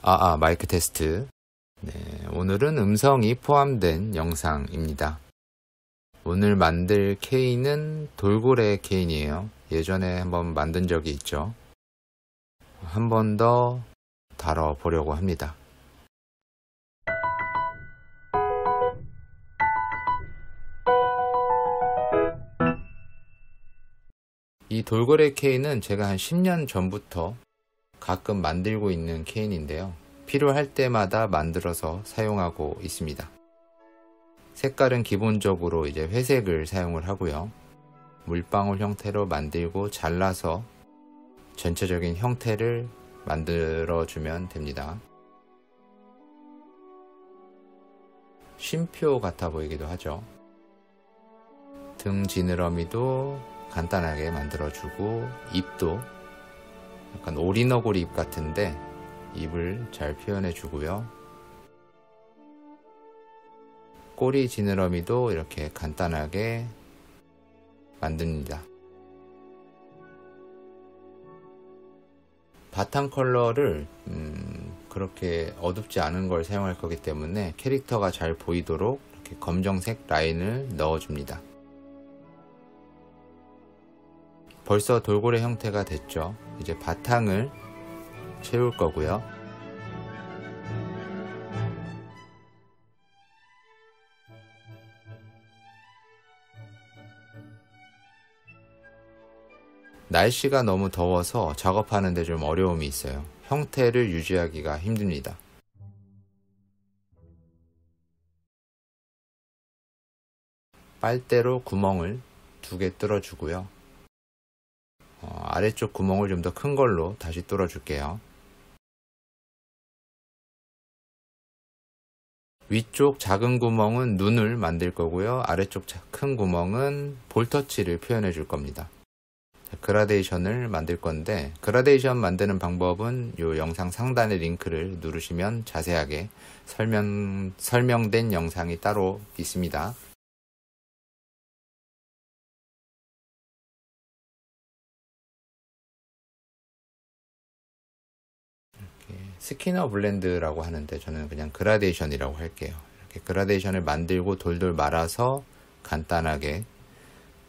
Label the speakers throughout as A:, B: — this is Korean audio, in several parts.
A: 마이크 테스트. 네, 오늘은 음성이 포함된 영상입니다. 오늘 만들 케인은 돌고래 케인이에요. 예전에 한번 만든 적이 있죠. 한 번 더 다뤄보려고 합니다. 이 돌고래 케인은 제가 한 10년 전부터 가끔 만들고 있는 케인인데요. 필요할 때마다 만들어서 사용하고 있습니다. 색깔은 기본적으로 이제 회색을 사용을 하고요. 물방울 형태로 만들고 잘라서 전체적인 형태를 만들어주면 됩니다. 쉼표 같아 보이기도 하죠. 등 지느러미도 간단하게 만들어주고, 입도 약간 오리너구리 입 같은데 입을 잘 표현해 주고요. 꼬리 지느러미도 이렇게 간단하게 만듭니다. 바탕 컬러를 그렇게 어둡지 않은 걸 사용할 거기 때문에 캐릭터가 잘 보이도록 이렇게 검정색 라인을 넣어줍니다. 벌써 돌고래 형태가 됐죠. 이제 바탕을 채울 거고요. 날씨가 너무 더워서 작업하는데 좀 어려움이 있어요. 형태를 유지하기가 힘듭니다. 빨대로 구멍을 2개 뚫어주고요. 아래쪽 구멍을 좀 더 큰 걸로 다시 뚫어줄게요. 위쪽 작은 구멍은 눈을 만들 거고요. 아래쪽 큰 구멍은 볼터치를 표현해 줄 겁니다. 그라데이션을 만들 건데, 그라데이션 만드는 방법은 이 영상 상단의 링크를 누르시면 자세하게 설명된 영상이 따로 있습니다. 스키너 블렌드라고 하는데 저는 그냥 그라데이션이라고 할게요. 이렇게 그라데이션을 만들고 돌돌 말아서 간단하게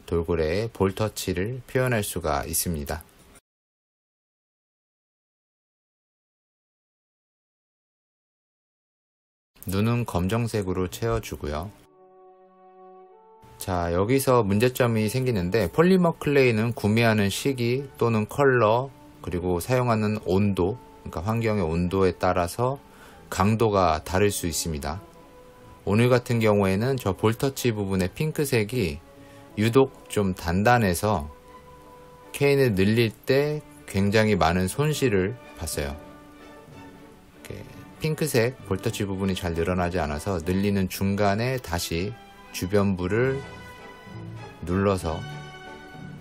A: 돌고래의 볼터치를 표현할 수가 있습니다. 눈은 검정색으로 채워주고요. 자, 여기서 문제점이 생기는데, 폴리머 클레이는 구매하는 시기 또는 컬러, 그리고 사용하는 온도, 그러니까 환경의 온도에 따라서 강도가 다를 수 있습니다. 오늘 같은 경우에는 저 볼터치 부분의 핑크색이 유독 좀 단단해서 케인을 늘릴 때 굉장히 많은 손실을 봤어요. 핑크색 볼터치 부분이 잘 늘어나지 않아서 늘리는 중간에 다시 주변부를 눌러서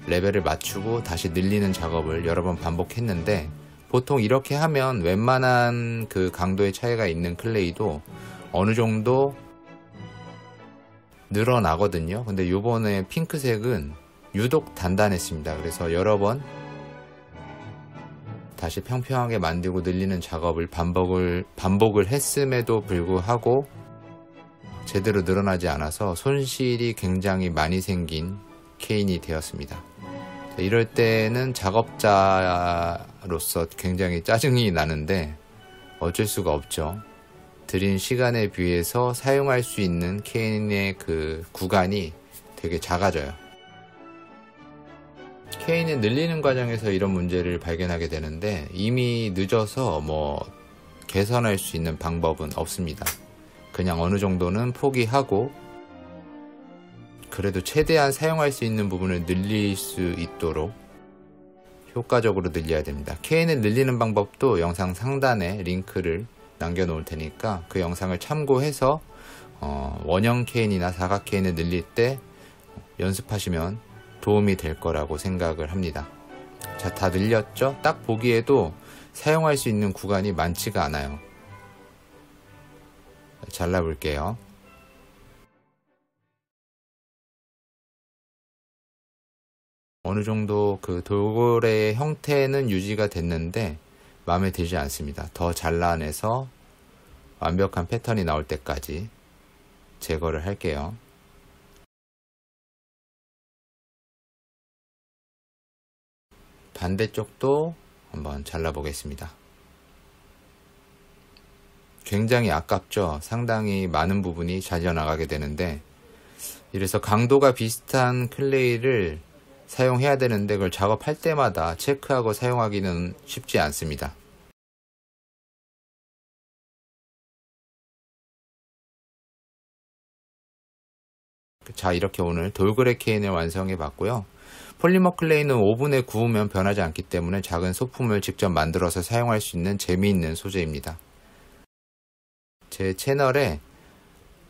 A: 레벨을 맞추고 다시 늘리는 작업을 여러 번 반복했는데, 보통 이렇게 하면 웬만한 그 강도의 차이가 있는 클레이도 어느 정도 늘어나거든요. 근데 요번에 핑크색은 유독 단단했습니다. 그래서 여러 번 다시 평평하게 만들고 늘리는 작업을 반복을 했음에도 불구하고 제대로 늘어나지 않아서 손실이 굉장히 많이 생긴 케인이 되었습니다. 이럴 때는 작업자로서 굉장히 짜증이 나는데 어쩔 수가 없죠. 들인 시간에 비해서 사용할 수 있는 케인의 그 구간이 되게 작아져요. 케인을 늘리는 과정에서 이런 문제를 발견하게 되는데, 이미 늦어서 개선할 수 있는 방법은 없습니다. 그냥 어느 정도는 포기하고 그래도 최대한 사용할 수 있는 부분을 늘릴 수 있도록 효과적으로 늘려야 됩니다. 케인을 늘리는 방법도 영상 상단에 링크를 남겨놓을 테니까 그 영상을 참고해서 원형 케인이나 사각 케인을 늘릴 때 연습하시면 도움이 될 거라고 생각을 합니다. 자, 다 늘렸죠? 딱 보기에도 사용할 수 있는 구간이 많지가 않아요. 잘라볼게요. 어느 정도 그 돌고래의 형태는 유지가 됐는데 마음에 들지 않습니다. 더 잘라내서 완벽한 패턴이 나올 때까지 제거를 할게요. 반대쪽도 한번 잘라보겠습니다. 굉장히 아깝죠? 상당히 많은 부분이 잘려나가게 되는데, 이래서 강도가 비슷한 클레이를 사용해야 되는데 그걸 작업할 때마다 체크하고 사용하기는 쉽지 않습니다. 자, 이렇게 오늘 돌그레 케인을 완성해 봤고요. 폴리머 클레이는 오븐에 구우면 변하지 않기 때문에 작은 소품을 직접 만들어서 사용할 수 있는 재미있는 소재입니다. 제 채널에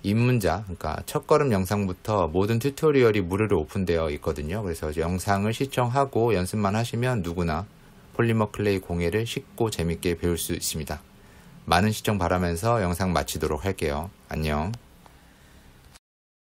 A: 입문자, 그러니까 첫걸음 영상부터 모든 튜토리얼이 무료로 오픈되어 있거든요. 그래서 영상을 시청하고 연습만 하시면 누구나 폴리머 클레이 공예를 쉽고 재밌게 배울 수 있습니다. 많은 시청 바라면서 영상 마치도록 할게요. 안녕.